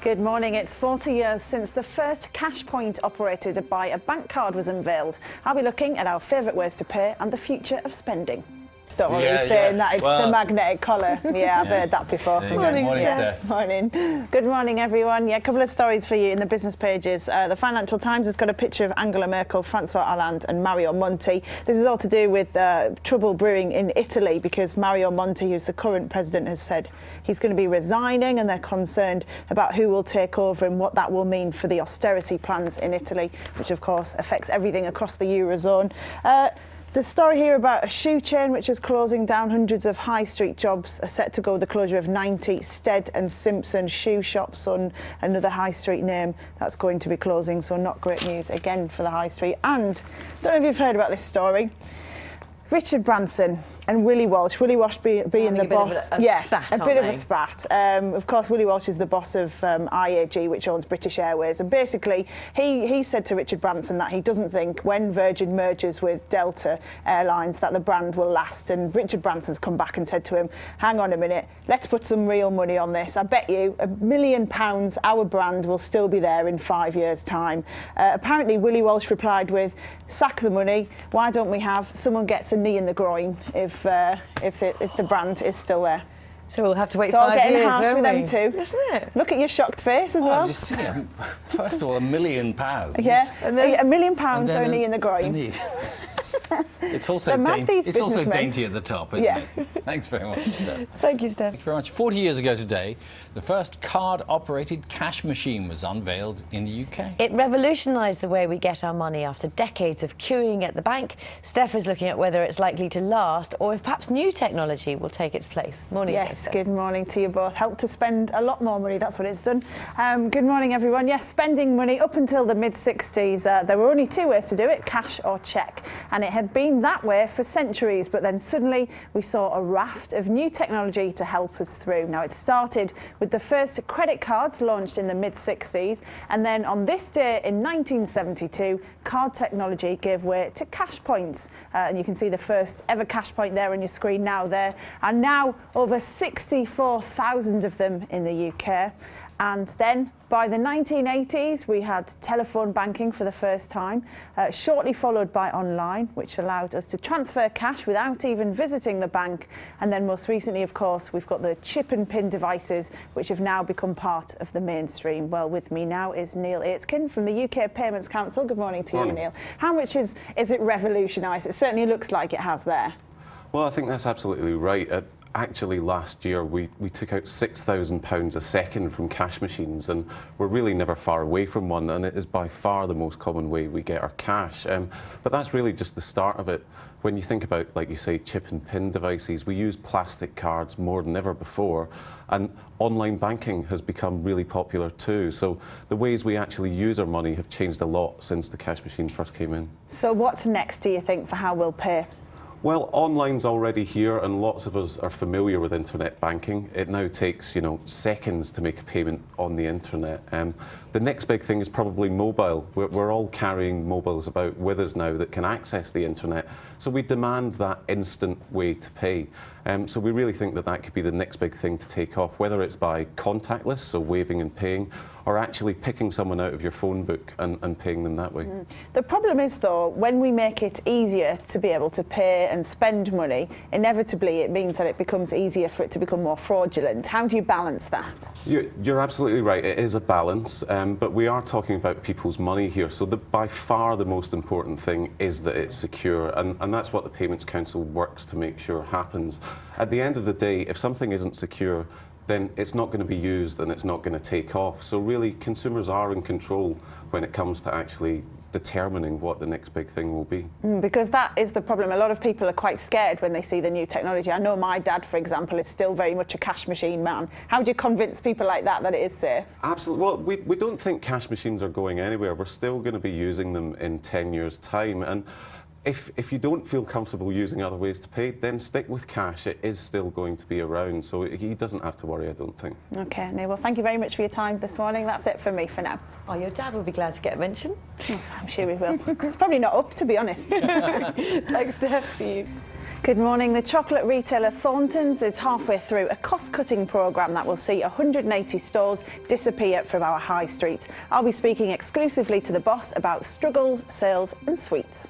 Good morning. It's 40 years since the first cash point operated by a bank card was unveiled. I'll be looking at our favourite ways to pay and the future of spending. Story saying that it's the magnetic collar. Yeah, I've heard that before. Morning, Steph. Morning. Good morning, everyone. Yeah, a couple of stories for you in the business pages. The Financial Times has got a picture of Angela Merkel, Francois Hollande and Mario Monti. This is all to do with trouble brewing in Italy because Mario Monti, who's the current president, has said he's going to be resigning, and they're concerned about who will take over and what that will mean for the austerity plans in Italy, which of course affects everything across the Eurozone. The story here about a shoe chain which is closing down. Hundreds of high street jobs are set to go with the closure of 90 Stead and Simpson shoe shops on another high street name that's going to be closing, so not great news again for the high street. And I don't know if you've heard about this story. Richard Branson and Willie Walsh. Willie Walsh being the boss. A bit of a spat. Of course, Willie Walsh is the boss of IAG, which owns British Airways. And basically, he said to Richard Branson that he doesn't think when Virgin merges with Delta Airlines that the brand will last. And Richard Branson's come back and said to him, hang on a minute, let's put some real money on this. I bet you £1 million our brand will still be there in 5 years' time. Apparently, Willie Walsh replied with, sack the money. Why don't we have someone gets a knee in the groin if the brand is still there? So we'll have to wait so 5 years, I'll get in the house with them too. Isn't it? Look at your shocked face as well. Just see, first of all, £1 million. Yeah, and then £1 million or a knee in the groin. It's also dainty at the top, isn't it? Thanks very much, Steph. Thank you, Steph. Thank you very much. 40 years ago today, the first card-operated cash machine was unveiled in the UK. It revolutionised the way we get our money after decades of queuing at the bank. Steph is looking at whether it's likely to last or if perhaps new technology will take its place. Morning, yes, good morning to you both. Helped to spend a lot more money, that's what it's done. Good morning, everyone. Yes, spending money up until the mid-60s. There were only two ways to do it, cash or cheque. And it had been that way for centuries, but then suddenly we saw a raft of new technology to help us through. Now, it started with the first credit cards launched in the mid-60s, and then on this day in 1972, card technology gave way to cash points. And you can see the first ever cash point there on your screen now there, and now over 64,000 of them in the UK. And then by the 1980s, we had telephone banking for the first time, shortly followed by online, which allowed us to transfer cash without even visiting the bank. And then most recently, of course, we've got the chip and pin devices, which have now become part of the mainstream. Well, with me now is Neil Aitken from the UK Payments Council. Good morning to you, Neil. How much is it revolutionised? It certainly looks like it has there. Well, I think that's absolutely right. Actually, last year we took out £6,000 a second from cash machines, and we're really never far away from one, and it is by far the most common way we get our cash. But that's really just the start of it. When you think about, like you say, chip and pin devices, we use plastic cards more than ever before, and online banking has become really popular too. So the ways we actually use our money have changed a lot since the cash machine first came in. So what's next, do you think, for how we'll pay? Well, online's already here, and lots of us are familiar with internet banking. It now takes, seconds to make a payment on the internet. The next big thing is probably mobile. We're all carrying mobiles about with us now that can access the internet, so we demand that instant way to pay. So we really think that could be the next big thing to take off, whether it's by contactless, so waving and paying, or actually picking someone out of your phone book and paying them that way. The problem is, though, when we make it easier to be able to pay and spend money, inevitably it means that it becomes easier for it to become more fraudulent. How do you balance that? You're absolutely right. It is a balance, but we are talking about people's money here. So by far the most important thing is that it's secure, and that's what the Payments Council works to make sure happens. At the end of the day, if something isn't secure, then it's not going to be used and it's not going to take off. So really, consumers are in control when it comes to actually determining what the next big thing will be. Because that is the problem. A lot of people are quite scared when they see the new technology. I know my dad, for example, is still very much a cash machine man. How do you convince people like that it is safe? Absolutely. Well, we don't think cash machines are going anywhere. We're still going to be using them in 10 years' time. And if you don't feel comfortable using other ways to pay, then stick with cash. It is still going to be around, so he doesn't have to worry, I don't think. OK, Neil, well, thank you very much for your time this morning. That's it for me for now. Oh, your dad will be glad to get a mention. I'm sure he will. It's probably not up, to be honest. Thanks, Steph. See you. Good morning. The chocolate retailer Thornton's is halfway through a cost-cutting programme that will see 180 stores disappear from our high streets. I'll be speaking exclusively to the boss about struggles, sales and sweets.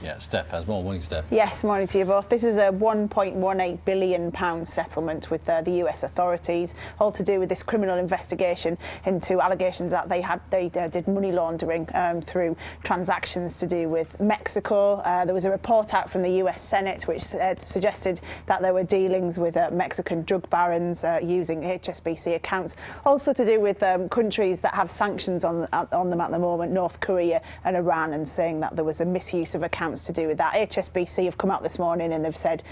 Yeah, Steph has more. Morning, Steph. Yes, morning to you both. This is a £1.18 billion settlement with the US authorities, all to do with this criminal investigation into allegations that they did money laundering through transactions to do with Mexico. There was a report out from the US Senate which suggested that there were dealings with Mexican drug barons using HSBC accounts, also to do with countries that have sanctions on them at the moment, North Korea and Iran, and saying that there was a misuse of accounts to do with that. HSBC have come out this morning and they've said,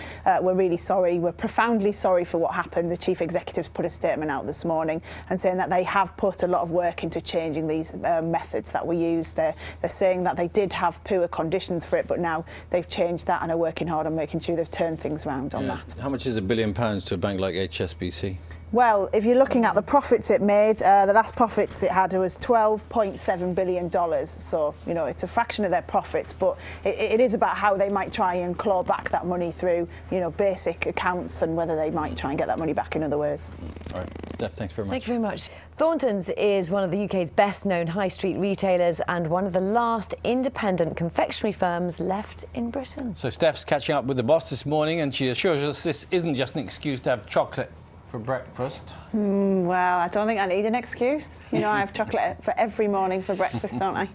we're really sorry, we're profoundly sorry for what happened. The chief executives put a statement out this morning and saying that they have put a lot of work into changing these methods that were used. They're saying that they did have poor conditions for it, but now they've changed that and are working hard on making sure they've turned things around on that. How much is £1 billion to a bank like HSBC? Well, if you're looking at the profits it made, the last profits it had was $12.7 billion. So, you know, it's a fraction of their profits, but it is about how they might try and claw back that money through, you know, basic accounts, and whether they might try and get that money back in other ways. All right, Steph, thanks very much. Thank you very much. Thornton's is one of the UK's best-known high street retailers and one of the last independent confectionery firms left in Britain. So Steph's catching up with the boss this morning, and she assures us this isn't just an excuse to have chocolate for breakfast. Well, I don't think I need an excuse. You know, I have chocolate for every morning for breakfast, don't I?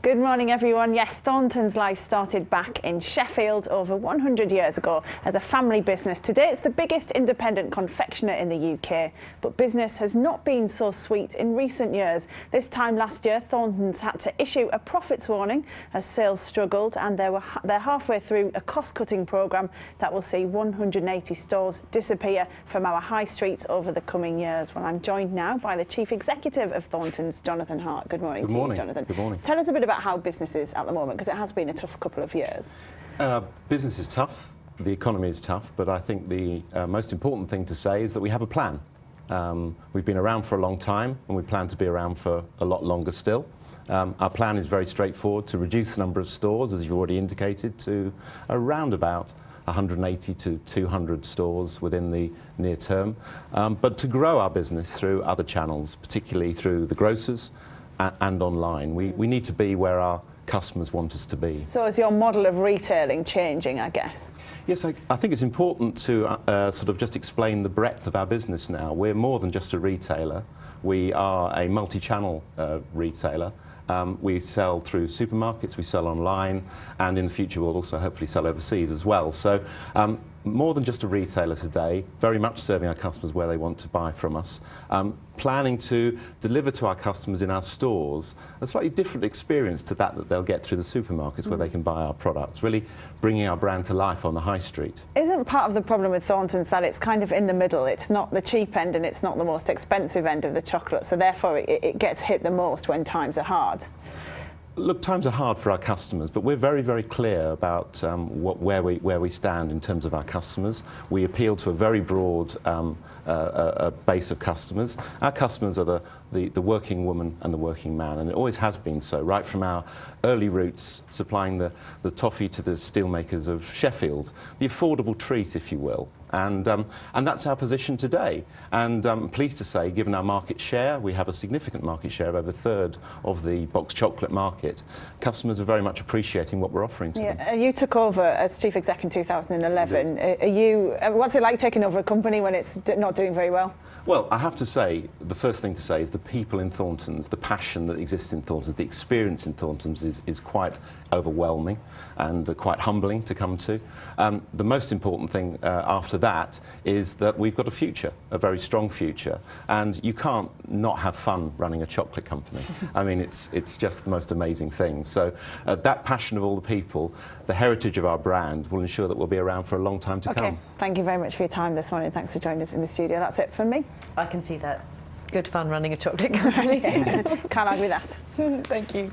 Good morning, everyone. Yes, Thornton's life started back in Sheffield over 100 years ago as a family business. Today, it's the biggest independent confectioner in the UK, but business has not been so sweet in recent years. This time last year, Thornton's had to issue a profits warning as sales struggled, and they're halfway through a cost-cutting programme that will see 180 stores disappear from our high streets over the coming years. Well, I'm joined now by the Chief Executive of Thornton's, Jonathan Hart. Good morning to you, Jonathan. Good morning. Tell us a bit about how business is at the moment, because it has been a tough couple of years. Business is tough, the economy is tough, but I think the most important thing to say is that we have a plan. We've been around for a long time and we plan to be around for a lot longer still. Our plan is very straightforward: to reduce the number of stores, as you've already indicated, to around about 180 to 200 stores within the near term, but to grow our business through other channels, particularly through the grocers and online. We need to be where our customers want us to be. So is your model of retailing changing, I guess? Yes, I think it's important to sort of just explain the breadth of our business now. We're more than just a retailer. We are a multi-channel retailer. We sell through supermarkets, we sell online, and in the future we'll also hopefully sell overseas as well. So more than just a retailer today, very much serving our customers where they want to buy from us. Planning to deliver to our customers in our stores a slightly different experience to that they'll get through the supermarkets where they can buy our products, really bringing our brand to life on the high street. Isn't part of the problem with Thornton's that it's kind of in the middle? It's not the cheap end and it's not the most expensive end of the chocolate, so therefore it gets hit the most when times are hard. Look, times are hard for our customers, but we're very, very clear about where we stand in terms of our customers. We appeal to a very broad base of customers. Our customers are the working woman and the working man, and it always has been so, right from our early roots supplying the toffee to the steelmakers of Sheffield, the affordable treat, if you will. And that's our position today. And I'm pleased to say, given our market share, we have a significant market share of over a third of the boxed chocolate market. Customers are very much appreciating what we're offering to them. You took over as Chief Exec in 2011. What's it like taking over a company when it's not doing very well? Well, I have to say, the first thing to say is the people in Thornton's, the passion that exists in Thornton's, the experience in Thornton's is quite overwhelming and quite humbling to come to. The most important thing after that is that we've got a future, a very strong future, and you can't not have fun running a chocolate company. I mean, it's just the most amazing thing. So that passion of all the people, the heritage of our brand, will ensure that we'll be around for a long time to come. Okay, thank you very much for your time this morning. Thanks for joining us in the studio. That's it from me. I can see that. Good fun running a chocolate company. Can't argue that. Thank you.